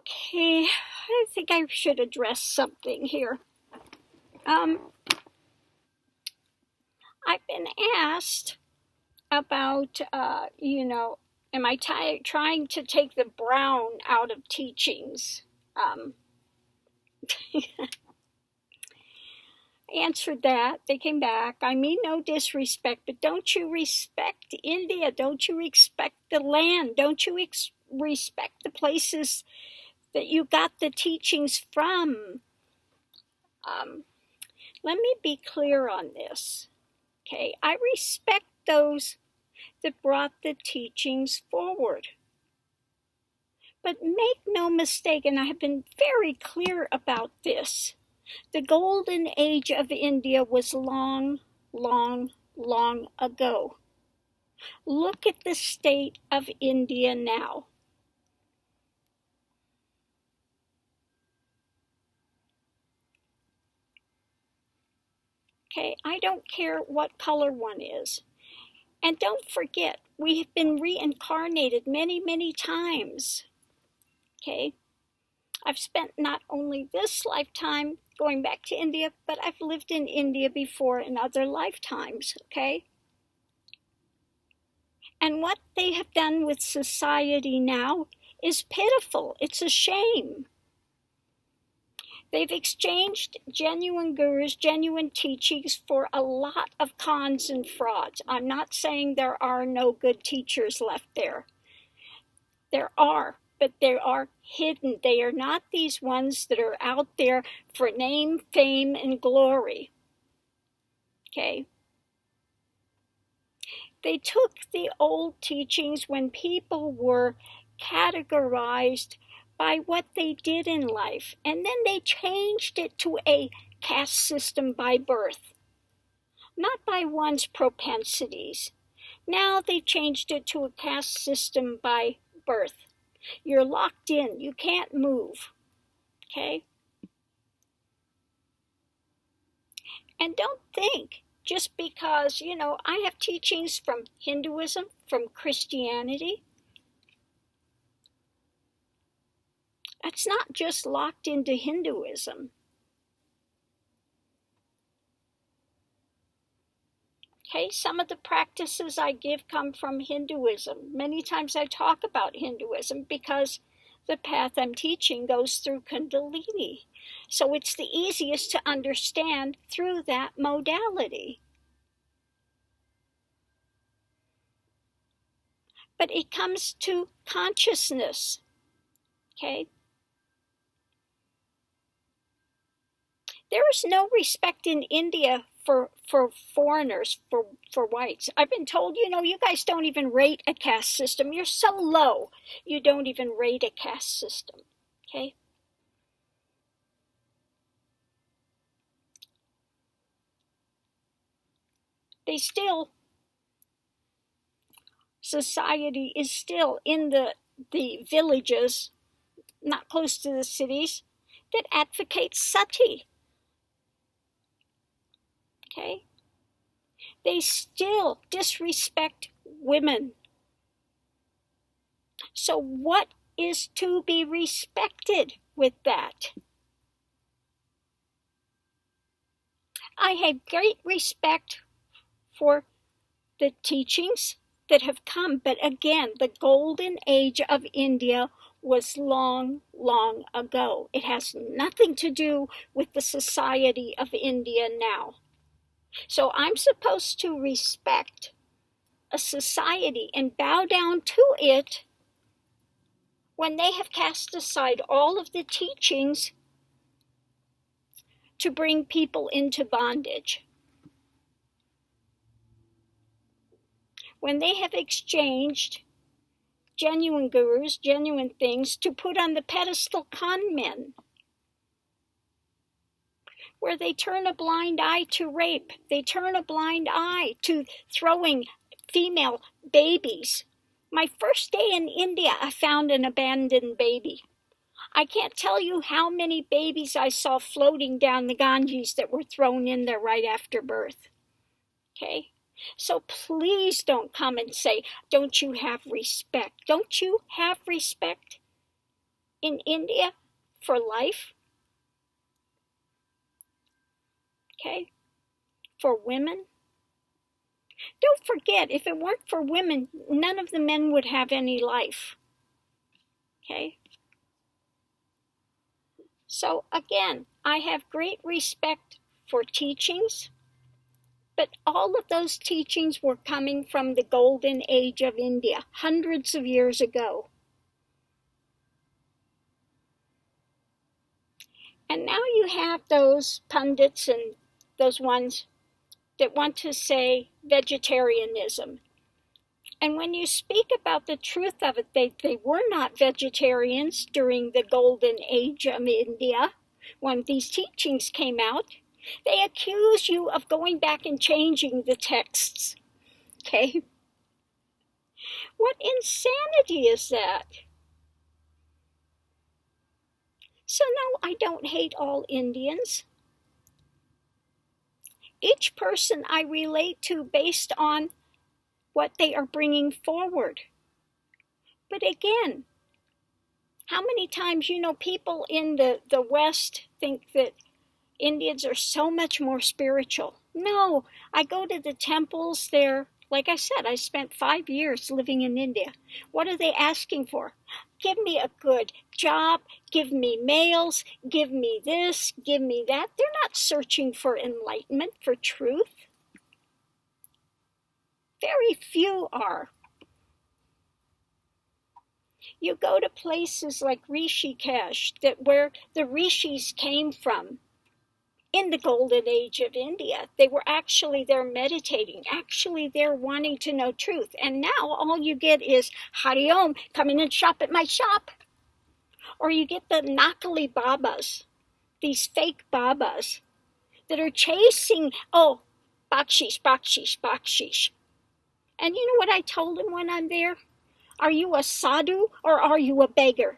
Okay, I think I should address something here. I've been asked about, am I trying to take the brown out of teachings? Answered that. They came back. I mean no disrespect, but don't you respect India? Don't you respect the land? Don't you respect the places that you got the teachings from? Let me be clear on this. Okay, I respect those that brought the teachings forward. But make no mistake, and I have been very clear about this, the golden age of India was long, long, long ago. Look at the state of India now. Okay, I don't care what color one is. And don't forget, we have been reincarnated many, many times. Okay, I've spent not only this lifetime going back to India, but I've lived in India before in other lifetimes, okay? And what they have done with society now is pitiful. It's a shame. They've exchanged genuine gurus, genuine teachings for a lot of cons and frauds. I'm not saying there are no good teachers left there. There are, but they are hidden. They are not these ones that are out there for name, fame, and glory. Okay? They took the old teachings when people were categorized by what they did in life, and then they changed it to a caste system by birth, not by one's propensities. Now they changed it to a caste system by birth. You're locked in. You can't move. Okay? And don't think just because, I have teachings from Hinduism, from Christianity. It's not just locked into Hinduism. Okay, some of the practices I give come from Hinduism. Many times I talk about Hinduism because the path I'm teaching goes through Kundalini. So it's the easiest to understand through that modality. But it comes to consciousness. Okay? There is no respect in India for foreigners, for whites. I've been told, you guys don't even rate a caste system. You're so low, you don't even rate a caste system. Okay? Society is still in the villages, not close to the cities, that advocate sati. Okay? They still disrespect women. So what is to be respected with that? I have great respect for the teachings that have come, but again, the golden age of India was long, long ago. It has nothing to do with the society of India now. So I'm supposed to respect a society and bow down to it when they have cast aside all of the teachings to bring people into bondage. When they have exchanged genuine gurus, genuine things to put on the pedestal con men, where they turn a blind eye to rape, they turn a blind eye to throwing female babies. My first day in India, I found an abandoned baby. I can't tell you how many babies I saw floating down the Ganges that were thrown in there right after birth. Okay? So please don't come and say, don't you have respect? Don't you have respect? in India for life. Okay? For women. Don't forget, if it weren't for women, none of the men would have any life. Okay? So again, I have great respect for teachings, but all of those teachings were coming from the golden age of India, hundreds of years ago. And now you have those pundits and those ones that want to say vegetarianism. And when you speak about the truth of it, they were not vegetarians during the golden age of India when these teachings came out. They accuse you of going back and changing the texts. Okay? What insanity is that? So no, I don't hate all Indians. Each person I relate to based on what they are bringing forward. But again, how many times, people in the West think that Indians are so much more spiritual. No, I go to the temples there. Like I said, I spent 5 years living in India. What are they asking for? Give me a good job, give me males, give me this, give me that. They're not searching for enlightenment, for truth. Very few are. You go to places like Rishikesh, where the rishis came from. In the golden age of India, they were actually there meditating, actually there wanting to know truth. And now all you get is Hari Om, come in and shop at my shop. Or you get the Nakali Babas, these fake Babas that are chasing, bakshish, bakshish, bakshish. And you know what I told them when I'm there? Are you a sadhu or are you a beggar?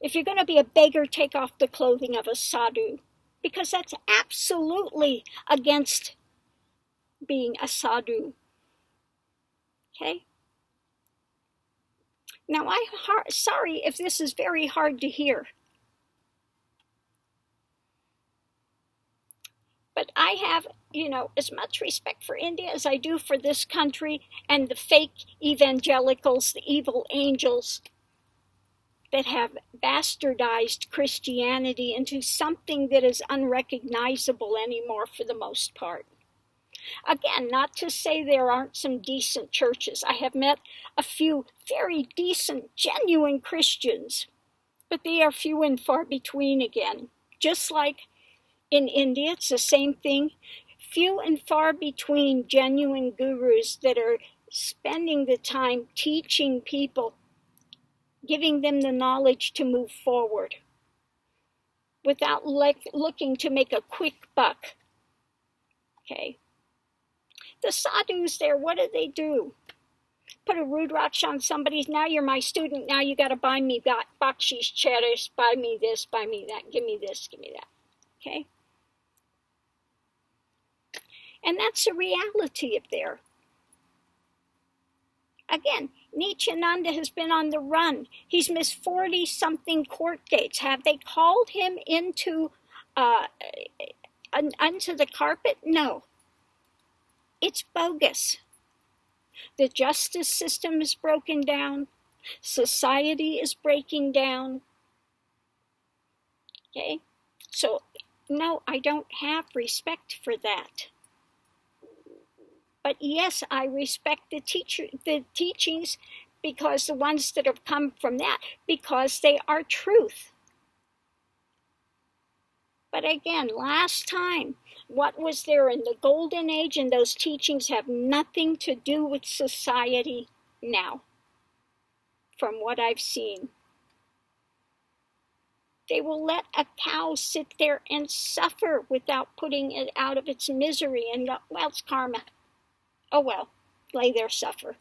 If you're going to be a beggar, take off the clothing of a sadhu. Because that's absolutely against being a sadhu. Okay? Now, I'm sorry if this is very hard to hear. But I have, as much respect for India as I do for this country and the fake evangelicals, the evil angels that have bastardized Christianity into something that is unrecognizable anymore for the most part. Again, not to say there aren't some decent churches. I have met a few very decent, genuine Christians, but they are few and far between again. Just like in India, it's the same thing. Few and far between genuine gurus that are spending the time teaching people, giving them the knowledge to move forward without looking to make a quick buck. Okay. The sadhus there, what do? Put a rudraksh on somebody's, now you're my student, now you got to buy me bakshish cherish, buy me this, buy me that, give me this, give me that. Okay. And that's the reality up there. Again, Nityananda has been on the run. He's missed 40-something court dates. Have they called him into the carpet? No. It's bogus. The justice system is broken down. Society is breaking down. Okay? So, no, I don't have respect for that. But yes, I respect the teachings, because the ones that have come from that, because they are truth. But again, last time, what was there in the golden age, and those teachings have nothing to do with society now, from what I've seen. They will let a cow sit there and suffer without putting it out of its misery and go, well, it's karma. Oh well, lay there, suffer.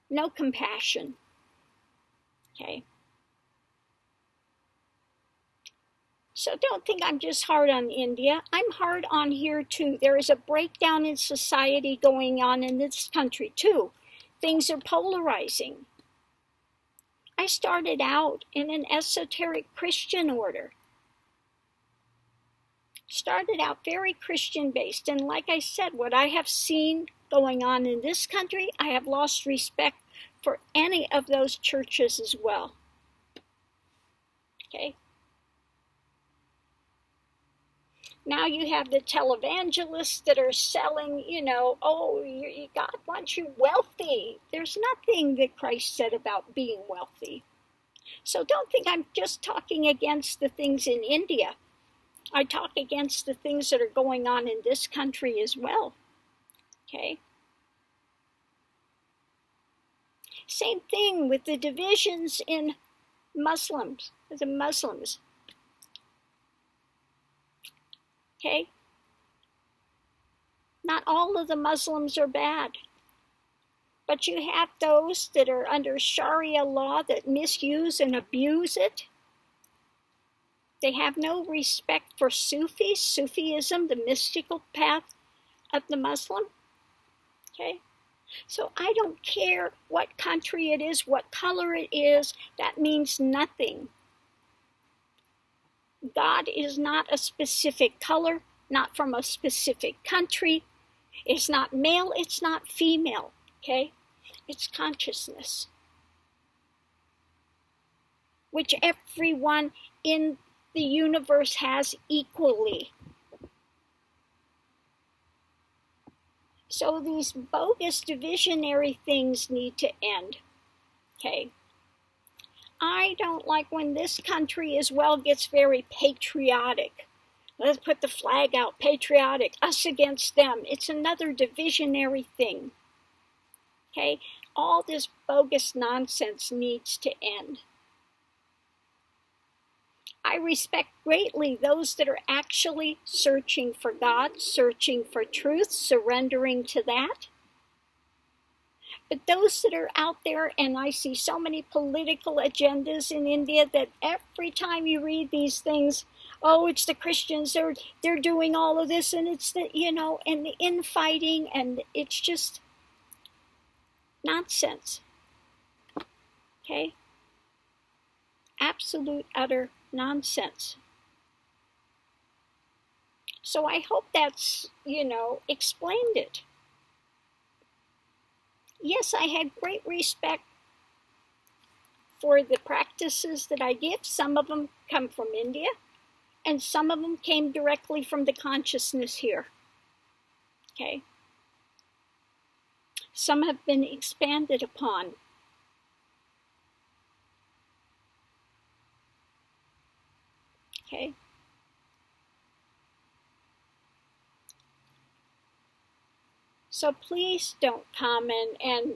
No compassion. Okay. So don't think I'm just hard on India. I'm hard on here too. There is a breakdown in society going on in this country too. Things are polarizing. I started out in an esoteric Christian order. Started out very Christian based, and like I said, what I have seen going on in this country, I have lost respect for any of those churches as well. Okay? Now you have the televangelists that are selling, oh, God wants you wealthy. There's nothing that Christ said about being wealthy. So don't think I'm just talking against the things in India. I talk against the things that are going on in this country as well. Okay? Same thing with the divisions in Muslims, the Muslims. Okay? Not all of the Muslims are bad. But you have those that are under Sharia law that misuse and abuse it. They have no respect for Sufism, the mystical path of the Muslim. Okay? So I don't care what country it is, what color it is, that means nothing. God is not a specific color, not from a specific country. It's not male, it's not female, okay? It's consciousness, which everyone in the universe has equally. So these bogus divisionary things need to end, okay? I don't like when this country as well gets very patriotic. Let's put the flag out, patriotic, us against them. It's another divisionary thing, okay? All this bogus nonsense needs to end. I respect greatly those that are actually searching for God, searching for truth, surrendering to that. But those that are out there, and I see so many political agendas in India that every time you read these things, oh, it's the Christians, they're doing all of this, and it's the, and the infighting, and it's just nonsense. Okay? Absolute, utter nonsense. So I hope that's, explained it. Yes, I had great respect for the practices that I give. Some of them come from India, and some of them came directly from the consciousness here. Okay? Some have been expanded upon. Okay? So please don't comment and,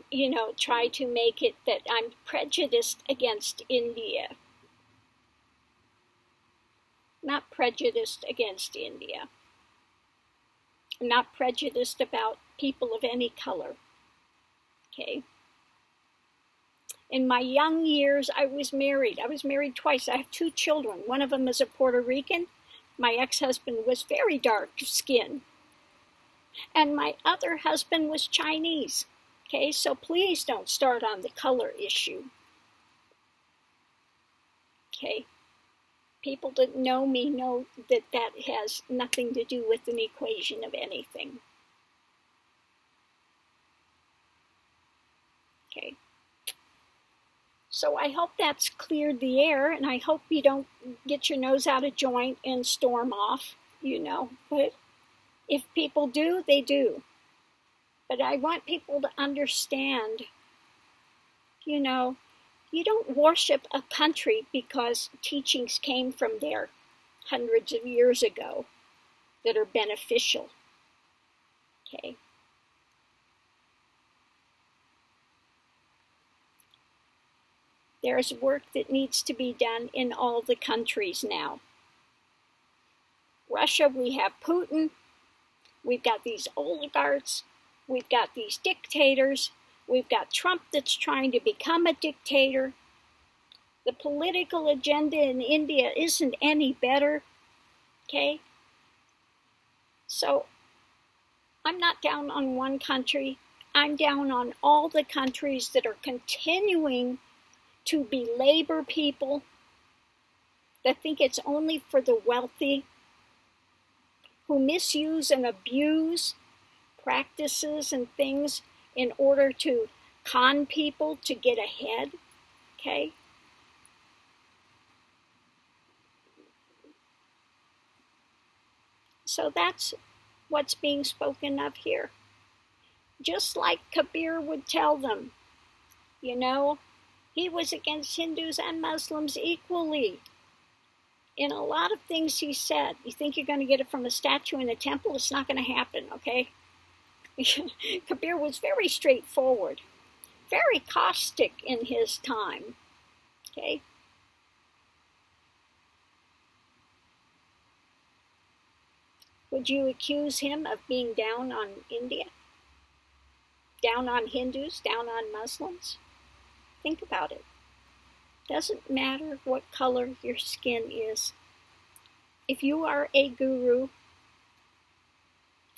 try to make it that I'm prejudiced against India. Not prejudiced against India. I'm not prejudiced about people of any color. Okay? In my young years, I was married. I was married twice. I have 2 children. One of them is a Puerto Rican. My ex-husband was very dark skinned. And my other husband was Chinese. Okay, so please don't start on the color issue. Okay, people that know me know that that has nothing to do with an equation of anything. Okay, so I hope that's cleared the air, and I hope you don't get your nose out of joint and storm off, but if people do, they do. But I want people to understand, you don't worship a country because teachings came from there hundreds of years ago that are beneficial. Okay? There's work that needs to be done in all the countries now. Russia, we have Putin. We've got these oligarchs, we've got these dictators, we've got Trump that's trying to become a dictator. The political agenda in India isn't any better, okay? So I'm not down on one country, I'm down on all the countries that are continuing to belabor people, that think it's only for the wealthy, who misuse and abuse practices and things in order to con people to get ahead, okay? So that's what's being spoken of here. Just like Kabir would tell them, you know, he was against Hindus and Muslims equally. In a lot of things he said, you think you're going to get it from a statue in a temple? It's not going to happen, okay? Kabir was very straightforward, very caustic in his time, okay? Would you accuse him of being down on India? Down on Hindus? Down on Muslims? Think about it. Doesn't matter what color your skin is. If you are a guru,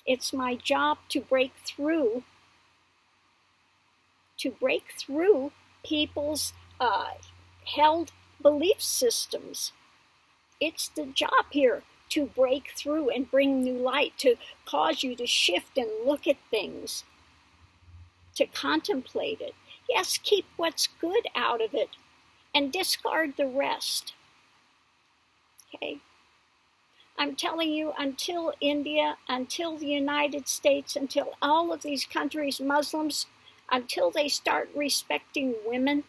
it's my job to break through people's held belief systems. It's the job here to break through and bring new light, to cause you to shift and look at things, to contemplate it. Yes, keep what's good out of it and discard the rest. Okay? I'm telling you, until India, until the United States, until all of these countries, Muslims, until they start respecting women,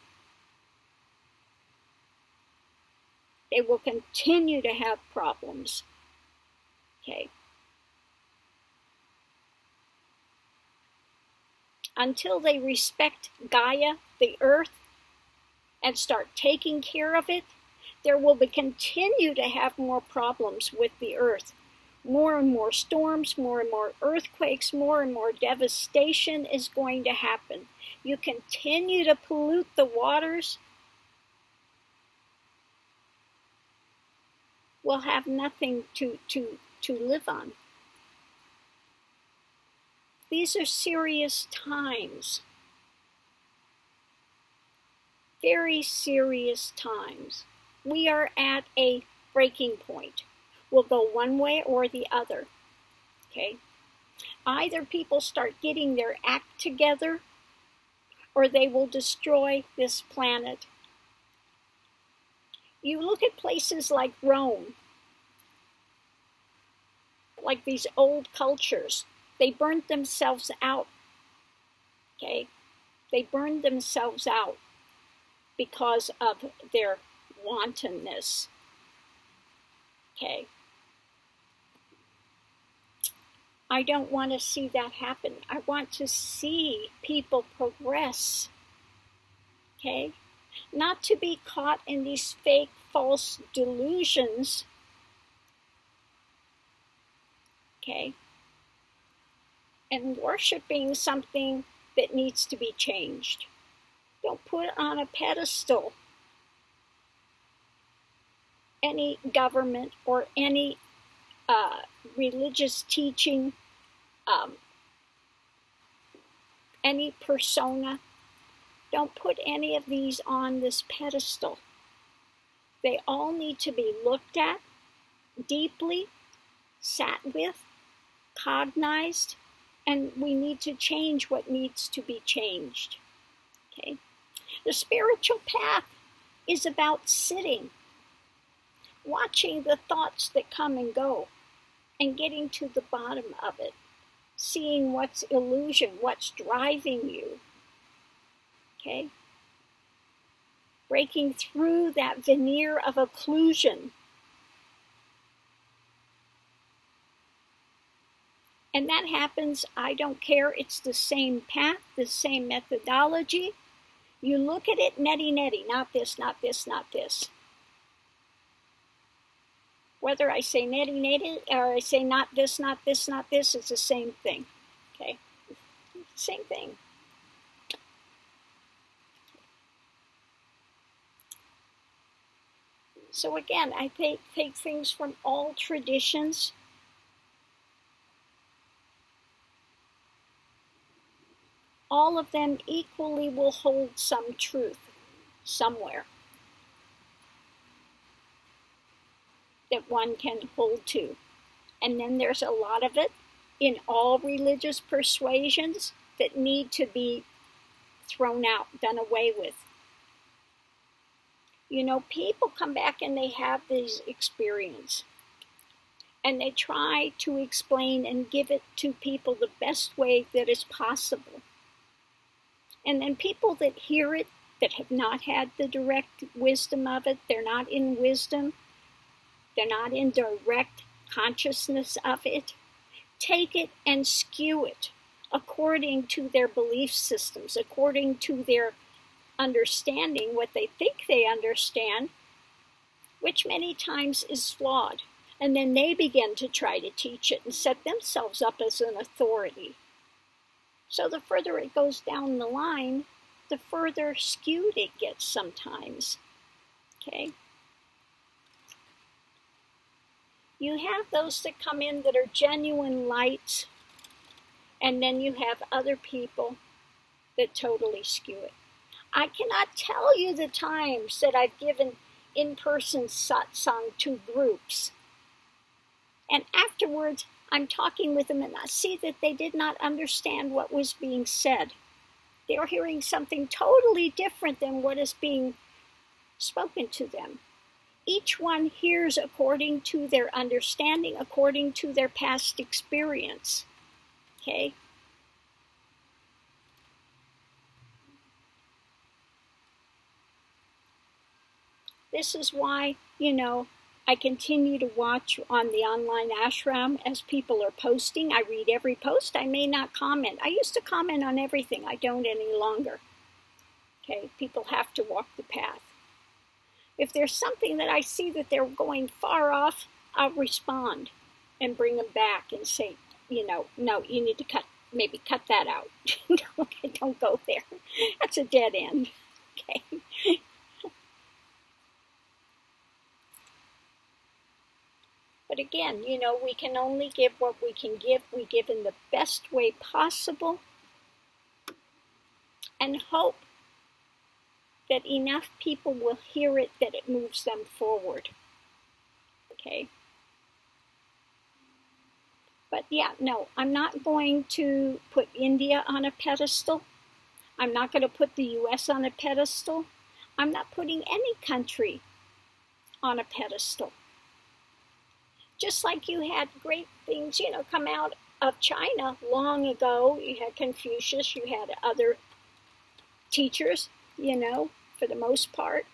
they will continue to have problems. Okay? Until they respect Gaia, the earth, and start taking care of it, there will continue to have more problems with the earth. More and more storms, more and more earthquakes, more and more devastation is going to happen. You continue to pollute the waters, we'll have nothing to live on. These are serious times. Very serious times. We are at a breaking point. We'll go one way or the other. Okay? Either people start getting their act together, or they will destroy this planet. You look at places like Rome, like these old cultures, they burned themselves out. Okay? They burned themselves out because of their wantonness. Okay? I don't want to see that happen. I want to see people progress. Okay? Not to be caught in these fake, false delusions. Okay? And worshiping something that needs to be changed. Don't put on a pedestal any government or any religious teaching, any persona. Don't put any of these on this pedestal. They all need to be looked at deeply, sat with, cognized, and we need to change what needs to be changed. Okay? The spiritual path is about sitting, watching the thoughts that come and go, and getting to the bottom of it, seeing what's illusion, what's driving you. Okay? Breaking through that veneer of occlusion. And that happens, I don't care, it's the same path, the same methodology. You look at it, neti, not this, not this, not this. Whether I say neti, or I say not this, not this, not this, it's the same thing. Okay? Same thing. So again, I take things from all traditions. All of them equally will hold some truth. somewhere that one can hold to. And then there's a lot of it in all religious persuasions that need to be thrown out, done away with. You know, people come back and they have this experience, and they try to explain and give it to people the best way that is possible. And then people that hear it, that have not had the direct wisdom of it, they're not in wisdom, they're not in direct consciousness of it, take it and skew it according to their belief systems, according to their understanding, what they think they understand, which many times is flawed. And then they begin to try to teach it and set themselves up as an authority. So the further it goes down the line, the further skewed it gets sometimes. Okay? You have those that come in that are genuine lights, and then you have other people that totally skew it. I cannot tell you the times that I've given in-person satsang to groups, and afterwards I'm talking with them and I see that they did not understand what was being said. They were hearing something totally different than what is being spoken to them. Each one hears according to their understanding, according to their past experience. Okay? This is why, I continue to watch on the online ashram as people are posting. I read every post. I may not comment. I used to comment on everything. I don't any longer. Okay? People have to walk the path. If there's something that I see that they're going far off, I'll respond and bring them back and say, no, you need to cut that out. Don't go there. That's a dead end. Okay. But again, we can only give what we can give. We give in the best way possible and hope that enough people will hear it that it moves them forward. Okay? But yeah, no, I'm not going to put India on a pedestal. I'm not going to put the US on a pedestal. I'm not putting any country on a pedestal. Just like you had great things, come out of China long ago. You had Confucius, you had other teachers, for the most part,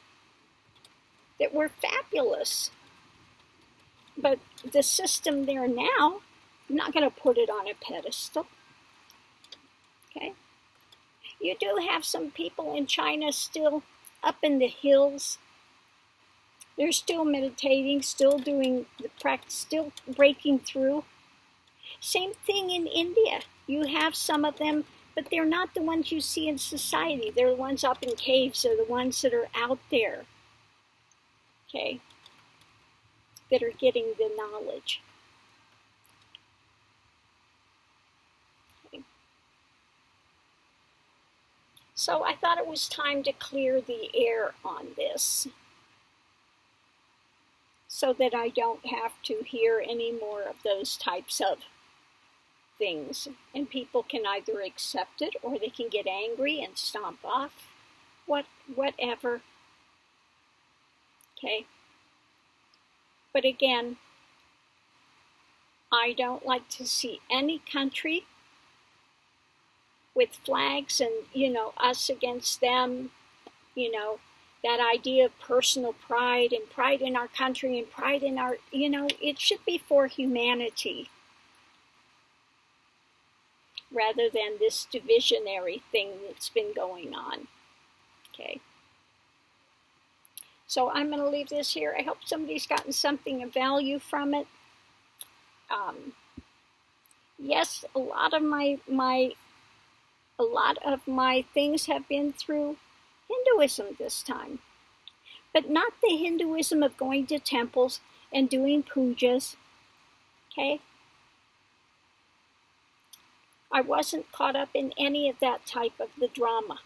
that were fabulous. But the system there now, I'm not going to put it on a pedestal. Okay? You do have some people in China still up in the hills. They're still meditating, still doing the practice, still breaking through. Same thing in India. You have some of them, but they're not the ones you see in society. They're the ones up in caves. They're the ones that are out there. Okay? That are getting the knowledge. Okay. So I thought it was time to clear the air on this, so that I don't have to hear any more of those types of things. And people can either accept it or they can get angry and stomp off. Whatever. Okay? But again, I don't like to see any country with flags and, us against them, that idea of personal pride and pride in our country and pride in our, it should be for humanity rather than this divisionary thing that's been going on. Okay. So I'm going to leave this here. I hope somebody's gotten something of value from it. Yes, a lot of my things have been through Hinduism this time, but not the Hinduism of going to temples and doing pujas. Okay? I wasn't caught up in any of that type of the drama.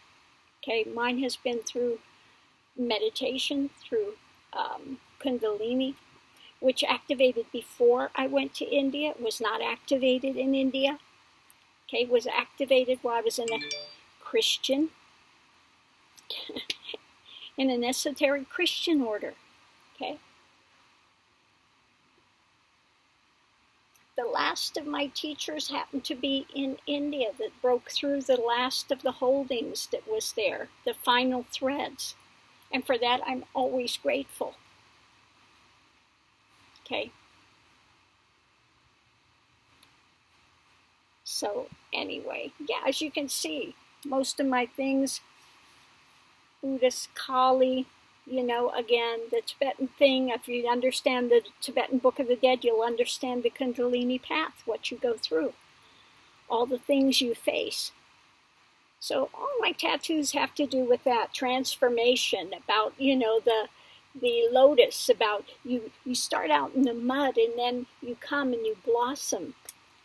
Okay? Mine has been through meditation through Kundalini, which activated before I went to India. It was not activated in India. Okay, it was activated while I was in a Christian, in an esoteric Christian order. Okay. The last of my teachers happened to be in India that broke through the last of the holdings that was there, the final threads. And for that, I'm always grateful. Okay. So anyway, yeah, as you can see, most of my things, Buddhist Kali, again, the Tibetan thing, if you understand the Tibetan Book of the Dead, you'll understand the Kundalini path, what you go through, all the things you face. So all my tattoos have to do with that transformation, about, the lotus, about you start out in the mud and then you come and you blossom.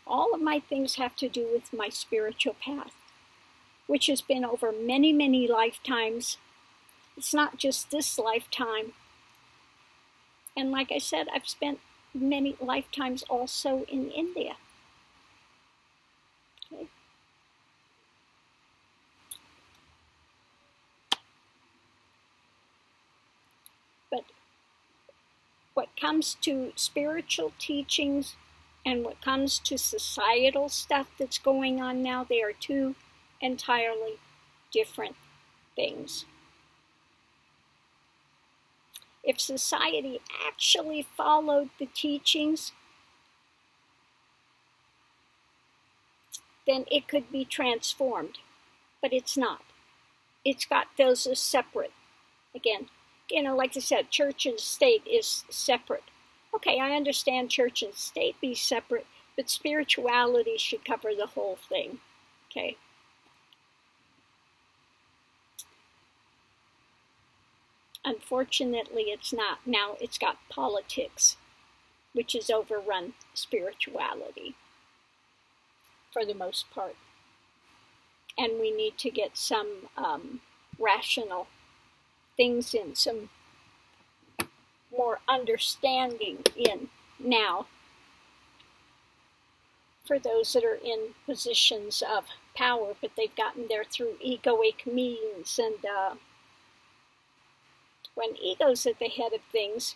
All of my things have to do with my spiritual path, which has been over many, many lifetimes. It's not just this lifetime. And like I said, I've spent many lifetimes also in India. Okay. But what comes to spiritual teachings and what comes to societal stuff that's going on now, they are two entirely different things. If society actually followed the teachings, then it could be transformed, but it's not. It's got those as separate. Again, like I said, church and state is separate. Okay, I understand church and state be separate, but spirituality should cover the whole thing. Okay. Unfortunately, it's not. Now it's got politics, which has overrun spirituality for the most part. And we need to get some rational things in, some more understanding in now for those that are in positions of power, but they've gotten there through egoic means. And when ego's at the head of things,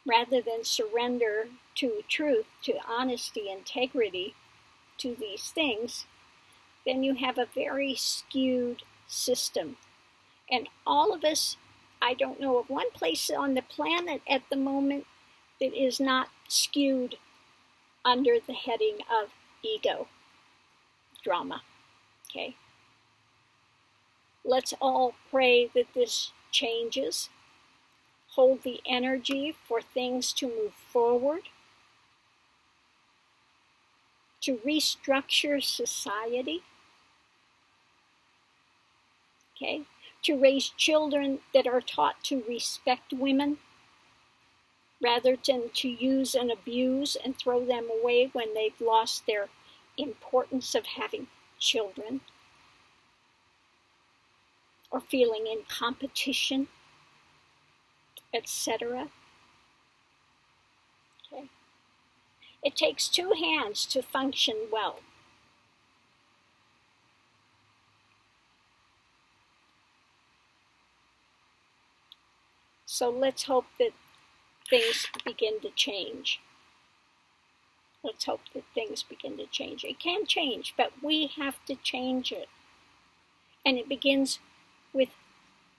rather than surrender to truth, to honesty, integrity, to these things, then you have a very skewed system. And all of us, I don't know of one place on the planet at the moment that is not skewed under the heading of ego drama. Okay? Let's all pray that this changes. Hold the energy for things to move forward, to restructure society. Okay? To raise children that are taught to respect women rather than to use and abuse and throw them away when they've lost their importance of having children or feeling in competition, etc. Okay. It takes two hands to function well. So let's hope that things begin to change. Let's hope that things begin to change. It can change, but we have to change it. And it begins with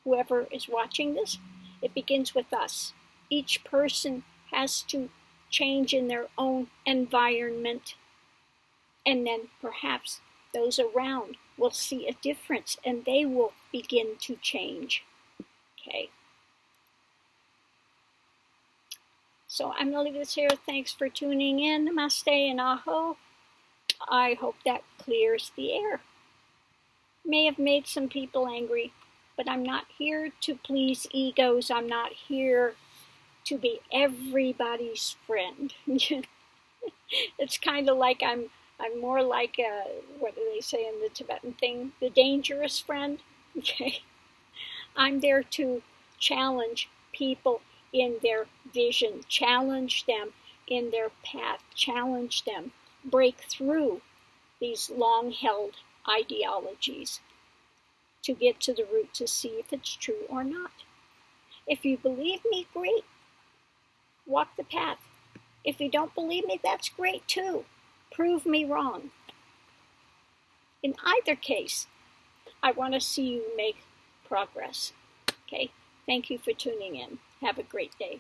whoever is watching this. It begins with us. Each person has to change in their own environment. And then perhaps those around will see a difference and they will begin to change. Okay. So I'm going to leave this here. Thanks for tuning in. Namaste and aho. I hope that clears the air. May have made some people angry, but I'm not here to please egos. I'm not here to be everybody's friend. It's kind of like I'm more like, what do they say in the Tibetan thing? The dangerous friend. Okay. I'm there to challenge people in their vision, challenge them in their path, challenge them, break through these long-held ideologies to get to the root to see if it's true or not. If you believe me, great. Walk the path. If you don't believe me, that's great too. Prove me wrong. In either case, I want to see you make progress. Okay? Thank you for tuning in. Have a great day.